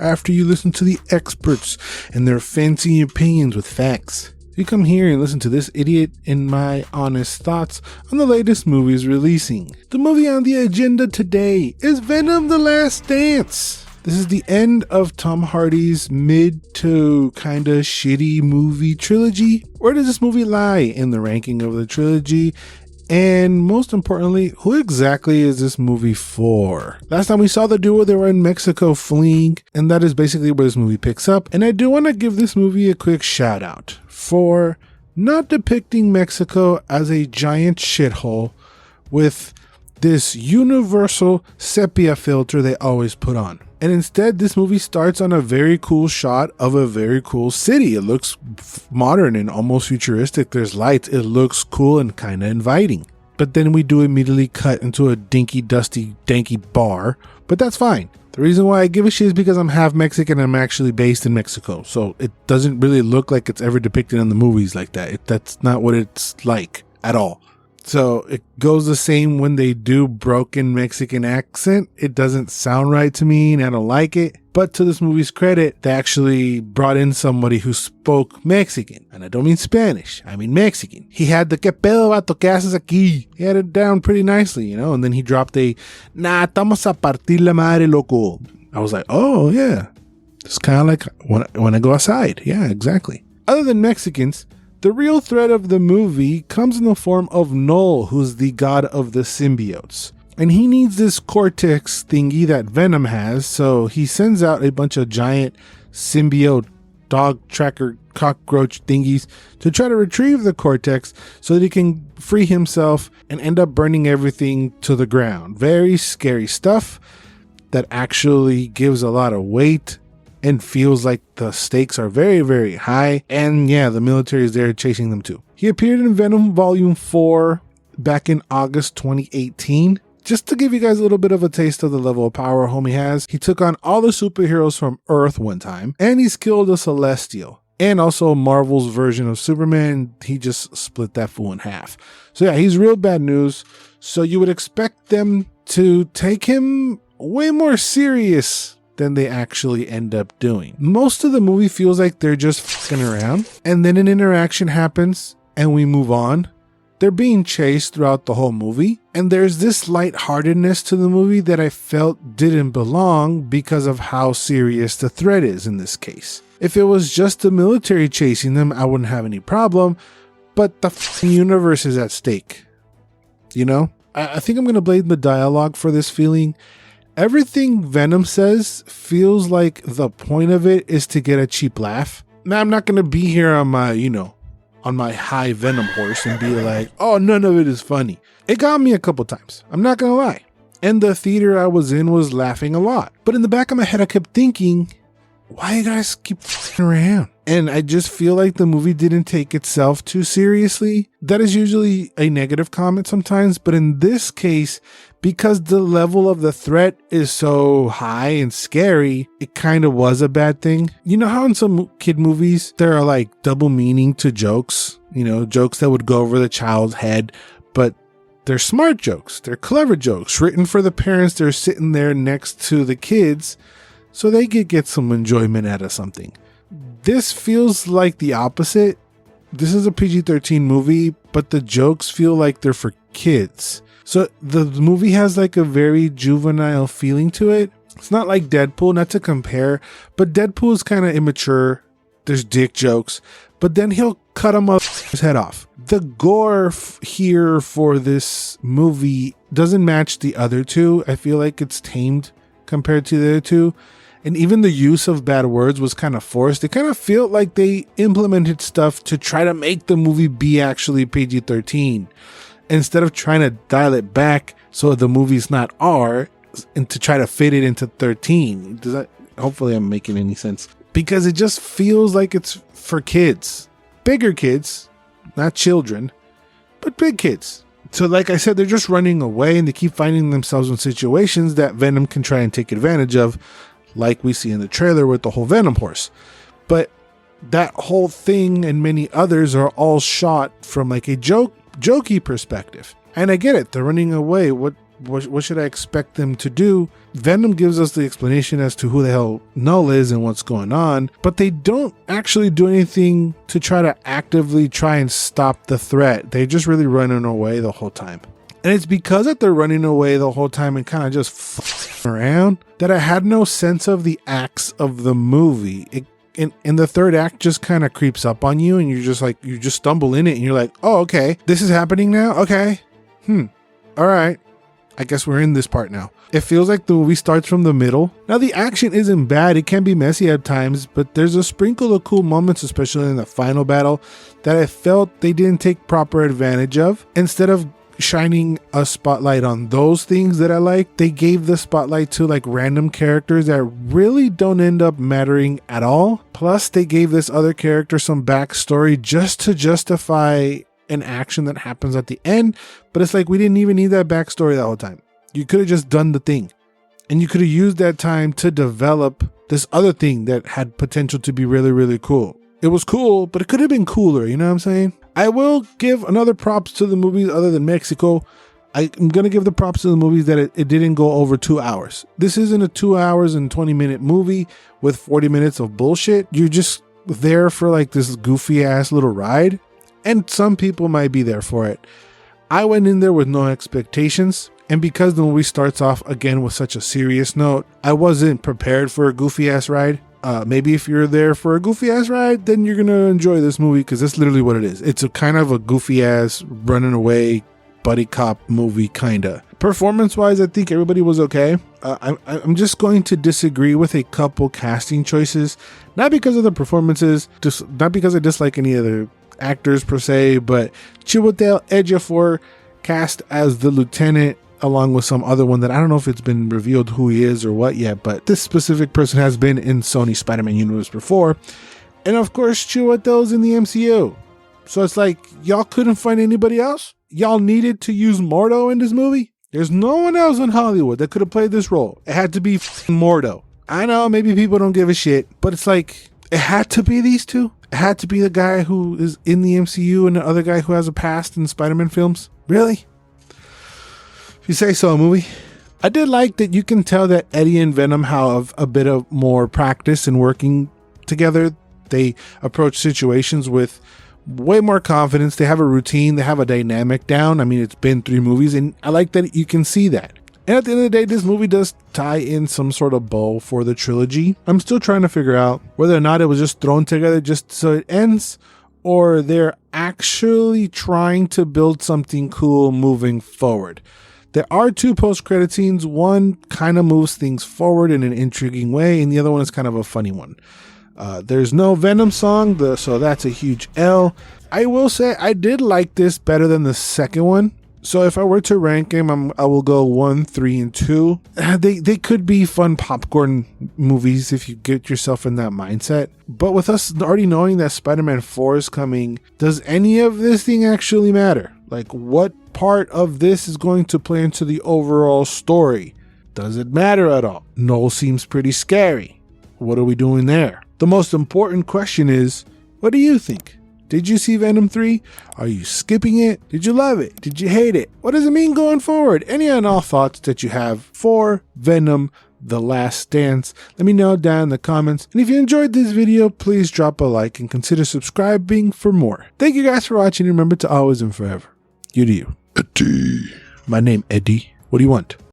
after you listen to the experts and their fancy opinions with facts. You come here and listen to this idiot and my honest thoughts on the latest movies releasing. The movie on the agenda today is Venom: The Last Dance. This is the end of Tom Hardy's mid to kinda shitty movie trilogy. Where does this movie lie in the ranking of the trilogy? And most importantly, who exactly is this movie for? Last time we saw the duo, they were in Mexico fleeing, and that is basically where this movie picks up. And I do want to give this movie a quick shout out for not depicting Mexico as a giant shithole with this universal sepia filter they always put on. And instead, this movie starts on a very cool shot of a very cool city. It looks modern and almost futuristic. There's lights. It looks cool and kind of inviting. But then we do immediately cut into a dinky, dusty, danky bar. But that's fine. The reason why I give a shit is because I'm half Mexican and I'm actually based in Mexico. So it doesn't really look like it's ever depicted in the movies like that. That's not what it's like at all. So it goes the same when they do broken Mexican accent. It doesn't sound right to me and I don't like it. But to this movie's credit, they actually brought in somebody who spoke Mexican. And I don't mean Spanish, I mean Mexican. He had the "que pedo vato, que haces aquí?" He had it down pretty nicely, you know, and then he dropped a "nah, estamos a partir la madre, loco." I was like, oh yeah, it's kind of like when I go outside. Yeah, exactly. Other than Mexicans, the real threat of the movie comes in the form of Null, who's the god of the symbiotes. And he needs this cortex thingy that Venom has, so he sends out a bunch of giant symbiote dog tracker cockroach thingies to try to retrieve the cortex so that he can free himself and end up burning everything to the ground. Very scary stuff that actually gives a lot of weight and feels like the stakes are very, very high. And yeah, the military is there chasing them too. He appeared in Venom Volume 4 back in August 2018. Just to give you guys a little bit of a taste of the level of power homie has, he took on all the superheroes from Earth one time, and he's killed a Celestial. And also Marvel's version of Superman, he just split that fool in half. So yeah, he's real bad news. So you would expect them to take him way more serious than they actually end up doing. Most of the movie feels like they're just fucking around, and then an interaction happens and we move on. They're being chased throughout the whole movie, and there's this lightheartedness to the movie that I felt didn't belong because of how serious the threat is in this case. If it was just the military chasing them, I wouldn't have any problem, but the fucking universe is at stake. You know? I think I'm gonna blame the dialogue for this feeling. Everything Venom says feels like the point of it is to get a cheap laugh. Now, I'm not gonna be here on my, on my high Venom horse and be like, oh, none of it is funny. It got me a couple times. I'm not gonna lie. And the theater I was in was laughing a lot. But in the back of my head, I kept thinking, why you guys keep f***ing around? And I just feel like the movie didn't take itself too seriously. That is usually a negative comment sometimes, but in this case, because the level of the threat is so high and scary, it kind of was a bad thing. You know how in some kid movies, there are like double meaning to jokes, jokes that would go over the child's head, but they're smart jokes. They're clever jokes written for the parents. They're sitting there next to the kids so they could get some enjoyment out of something. This feels like the opposite. This is a PG-13 movie, but the jokes feel like they're for kids. So the movie has like a very juvenile feeling to it. It's not like Deadpool, not to compare, but Deadpool is kind of immature. There's dick jokes, but then he'll cut his head off. The gore here for this movie doesn't match the other two. I feel like it's tamed compared to the other two. And even the use of bad words was kind of forced. It kind of felt like they implemented stuff to try to make the movie be actually PG-13 instead of trying to dial it back so the movie's not R and to try to fit it into 13. Does that? Hopefully I'm making any sense. Because it just feels like it's for kids. Bigger kids, not children, but big kids. So like I said, they're just running away and they keep finding themselves in situations that Venom can try and take advantage of, like we see in the trailer with the whole Venom horse. But that whole thing and many others are all shot from like a jokey perspective. And I get it, they're running away. What what should I expect them to do? Venom gives us the explanation as to who the hell Null is and what's going on, but they don't actually do anything to try to actively try and stop the threat. They just really running away the whole time. And it's because that they're running away the whole time and kind of just f***ing around that I had no sense of the acts of the movie. In the third act just kind of creeps up on you and you're just like, you just stumble in it and you're like, oh, okay, this is happening now. Okay. All right. I guess we're in this part now. It feels like the movie starts from the middle. Now the action isn't bad. It can be messy at times, but there's a sprinkle of cool moments, especially in the final battle, that I felt they didn't take proper advantage of. Instead of shining a spotlight on those things that I like, they gave the spotlight to like random characters that really don't end up mattering at all. Plus they gave this other character some backstory just to justify an action that happens at the end, but it's like we didn't even need that backstory the whole time. You could have just done the thing, and you could have used that time to develop this other thing that had potential to be really, really cool. It was cool, but it could have been cooler, you know what I'm saying? I will give another props to the movies other than Mexico. I'm going to give the props to the movies that it didn't go over 2 hours. This isn't a 2 hours and 20-minute movie with 40 minutes of bullshit. You're just there for like this goofy ass little ride, and some people might be there for it. I went in there with no expectations, and because the movie starts off again with such a serious note, I wasn't prepared for a goofy ass ride. Maybe if you're there for a goofy ass ride, then you're gonna enjoy this movie because that's literally what it is. It's a kind of a goofy ass running away buddy cop movie, kinda. Performance wise, I think everybody was okay. I'm just going to disagree with a couple casting choices, not because of the performances, just not because I dislike any other actors per se, but Chiwetel Ejiofor cast as the lieutenant along with some other one that I don't know if it's been revealed who he is or what yet, but this specific person has been in Sony Spider-Man universe before. And of course, Chiwetel's in the MCU. So it's like, y'all couldn't find anybody else? Y'all needed to use Mordo in this movie? There's no one else in Hollywood that could have played this role. It had to be Mordo. I know maybe people don't give a shit, but it's like, it had to be these two? It had to be the guy who is in the MCU and the other guy who has a past in Spider-Man films? Really? If you say so, movie. I did like that you can tell that Eddie and Venom have a bit of more practice in working together. They approach situations with way more confidence. They have a routine. They have a dynamic down. I mean, it's been 3 movies, and I like that you can see that. And at the end of the day, this movie does tie in some sort of bow for the trilogy. I'm still trying to figure out whether or not it was just thrown together just so it ends, or they're actually trying to build something cool moving forward. There are 2 post-credit scenes. One kind of moves things forward in an intriguing way, and the other one is kind of a funny one. There's no Venom song, so that's a huge L. I will say I did like this better than the second one. So if I were to rank them, I will go 1, 3, and 2. They could be fun popcorn movies if you get yourself in that mindset. But with us already knowing that Spider-Man 4 is coming, does any of this thing actually matter? Like, what part of this is going to play into the overall story? Does it matter at all? Null seems pretty scary. What are we doing there? The most important question is, what do you think? Did you see Venom 3? Are you skipping it? Did you love it? Did you hate it? What does it mean going forward? Any and all thoughts that you have for Venom The Last Dance, let me know down in the comments. And if you enjoyed this video, please drop a like and consider subscribing for more. Thank you guys for watching. Remember to always and forever, you do you. Eddie. My name Eddie. What do you want?